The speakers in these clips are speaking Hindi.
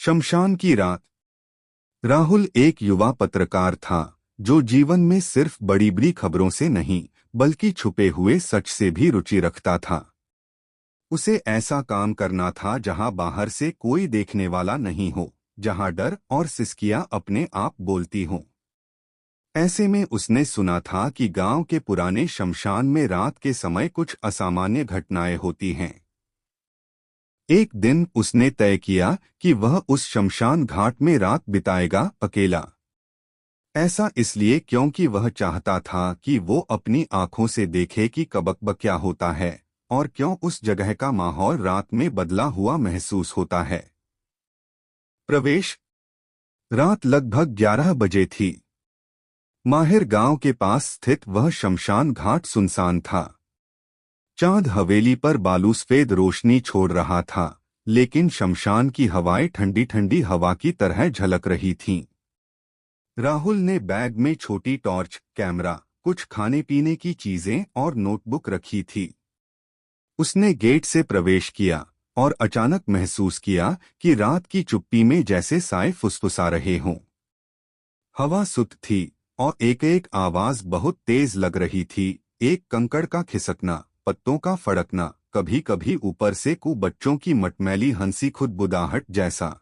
शमशान की रात। राहुल एक युवा पत्रकार था जो जीवन में सिर्फ बड़ी बड़ी खबरों से नहीं बल्कि छुपे हुए सच से भी रुचि रखता था। उसे ऐसा काम करना था जहां बाहर से कोई देखने वाला नहीं हो, जहां डर और सिसकियां अपने आप बोलती हों। ऐसे में उसने सुना था कि गांव के पुराने शमशान में रात के समय कुछ असामान्य घटनाएं होती हैं। एक दिन उसने तय किया कि वह उस शमशान घाट में रात बिताएगा, अकेला। ऐसा इसलिए क्योंकि वह चाहता था कि वो अपनी आंखों से देखे कि कब क्या होता है और क्यों उस जगह का माहौल रात में बदला हुआ महसूस होता है। प्रवेश। रात लगभग 11 बजे थी। माहिर गांव के पास स्थित वह शमशान घाट सुनसान था। चांद हवेली पर बालूसफेद रोशनी छोड़ रहा था, लेकिन शमशान की हवाएं ठंडी ठंडी हवा की तरह झलक रही थीं। राहुल ने बैग में छोटी टॉर्च, कैमरा, कुछ खाने पीने की चीजें और नोटबुक रखी थी। उसने गेट से प्रवेश किया और अचानक महसूस किया कि रात की चुप्पी में जैसे साए फुसफुसा रहे हों। हवा सुत थी और एक एक आवाज बहुत तेज लग रही थी। एक कंकड़ का खिसकना, पत्तों का फड़कना, कभी कभी ऊपर से बच्चों की मटमैली हंसी खुदबुदाहट जैसा।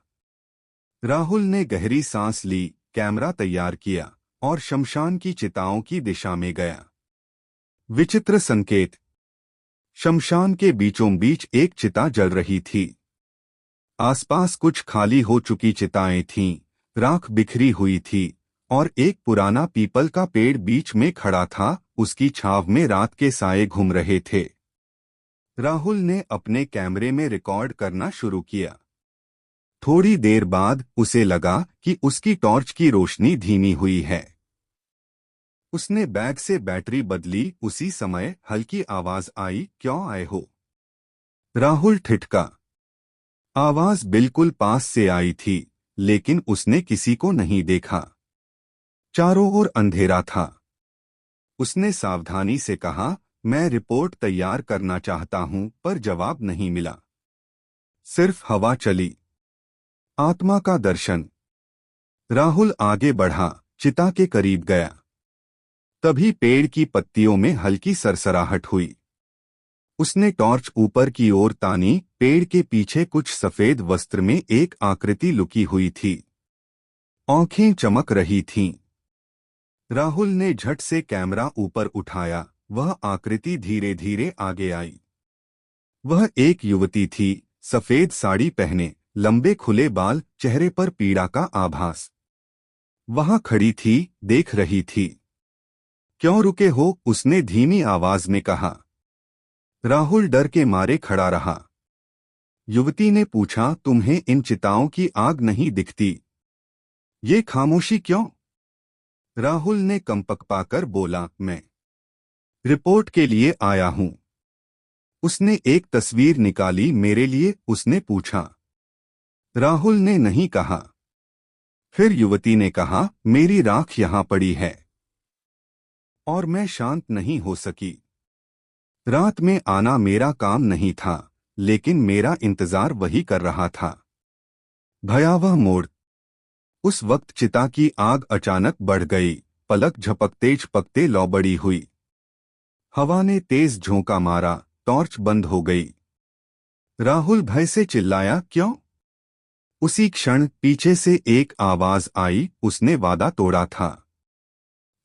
राहुल ने गहरी सांस ली, कैमरा तैयार किया और शमशान की चिताओं की दिशा में गया। विचित्र संकेत। शमशान के बीचों बीच एक चिता जल रही थी। आसपास कुछ खाली हो चुकी चिताएं थीं, राख बिखरी हुई थी और एक पुराना पीपल का पेड़ बीच में खड़ा था, उसकी छाव में रात के साए घूम रहे थे। राहुल ने अपने कैमरे में रिकॉर्ड करना शुरू किया। थोड़ी देर बाद उसे लगा कि उसकी टॉर्च की रोशनी धीमी हुई है। उसने बैग से बैटरी बदली। उसी समय हल्की आवाज आई, क्यों आए हो? राहुल ठिठका। आवाज बिल्कुल पास से आई थी, लेकिन उसने किसी को नहीं देखा। चारों ओर अंधेरा था। उसने सावधानी से कहा, मैं रिपोर्ट तैयार करना चाहता हूं, पर जवाब नहीं मिला। सिर्फ हवा चली। आत्मा का दर्शन। राहुल आगे बढ़ा, चिता के करीब गया। तभी पेड़ की पत्तियों में हल्की सरसराहट हुई। उसने टॉर्च ऊपर की ओर तानी। पेड़ के पीछे कुछ सफेद वस्त्र में एक आकृति लुकी हुई थी। आंखें चमक रही थीं। राहुल ने झट से कैमरा ऊपर उठाया। वह आकृति धीरे धीरे आगे आई। वह एक युवती थी, सफेद साड़ी पहने, लंबे खुले बाल, चेहरे पर पीड़ा का आभास। वहां खड़ी थी, देख रही थी। क्यों रुके हो? उसने धीमी आवाज में कहा। राहुल डर के मारे खड़ा रहा। युवती ने पूछा, तुम्हें इन चिताओं की आग नहीं दिखती? ये खामोशी क्यों? राहुल ने कंपकपाकर बोला, मैं रिपोर्ट के लिए आया हूं। उसने एक तस्वीर निकाली। मेरे लिए? उसने पूछा। राहुल ने नहीं कहा। फिर युवती ने कहा, मेरी राख यहां पड़ी है और मैं शांत नहीं हो सकी। रात में आना मेरा काम नहीं था, लेकिन मेरा इंतजार वही कर रहा था। भयावह मोड़। उस वक्त चिता की आग अचानक बढ़ गई। पलक झपकते झपकते लौ बड़ी हुई। हवा ने तेज झोंका मारा। टॉर्च बंद हो गई। राहुल भय से चिल्लाया, क्यों? उसी क्षण पीछे से एक आवाज आई, उसने वादा तोड़ा था।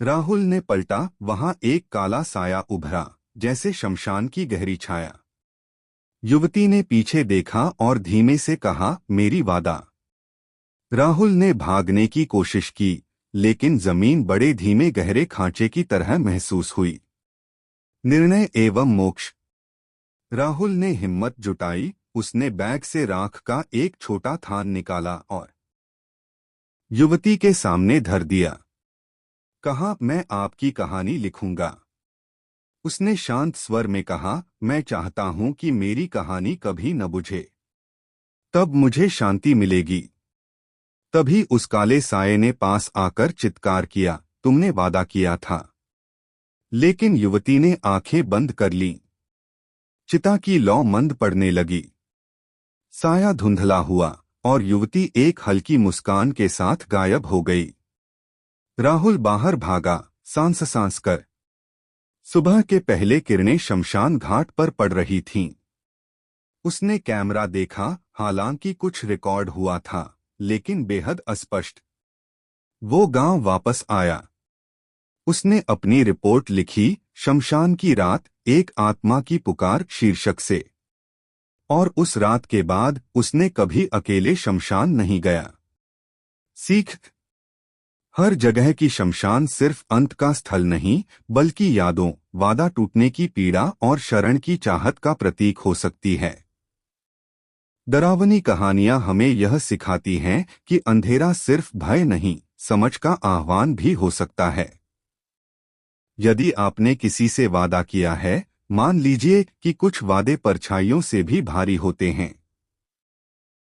राहुल ने पलटा। वहां एक काला साया उभरा, जैसे शमशान की गहरी छाया। युवती ने पीछे देखा और धीमे से कहा, मेरी वादा। राहुल ने भागने की कोशिश की, लेकिन जमीन बड़े धीमे गहरे खांचे की तरह महसूस हुई। निर्णय एवं मोक्ष। राहुल ने हिम्मत जुटाई। उसने बैग से राख का एक छोटा थान निकाला और युवती के सामने धर दिया। कहा, मैं आपकी कहानी लिखूंगा। उसने शांत स्वर में कहा, मैं चाहता हूं कि मेरी कहानी कभी न बुझे। तब मुझे शांति मिलेगी। तभी उस काले साये ने पास आकर चित्कार किया, तुमने वादा किया था। लेकिन युवती ने आंखें बंद कर लीं। चिता की लौ मंद पड़ने लगी। साया धुंधला हुआ और युवती एक हल्की मुस्कान के साथ गायब हो गई। राहुल बाहर भागा, सांस सांस कर। सुबह के पहले किरणें शमशान घाट पर पड़ रही थीं। उसने कैमरा देखा, हालांकि कुछ रिकॉर्ड हुआ था, लेकिन बेहद अस्पष्ट। वो गांव वापस आया। उसने अपनी रिपोर्ट लिखी, शमशान की रात, एक आत्मा की पुकार शीर्षक से। और उस रात के बाद उसने कभी अकेले शमशान नहीं गया। सीख: हर जगह की शमशान सिर्फ अंत का स्थल नहीं, बल्कि यादों, वादा टूटने की पीड़ा और शरण की चाहत का प्रतीक हो सकती है। डरावनी कहानियां हमें यह सिखाती हैं कि अंधेरा सिर्फ भय नहीं, समझ का आह्वान भी हो सकता है। यदि आपने किसी से वादा किया है, मान लीजिए कि कुछ वादे परछाइयों से भी भारी होते हैं।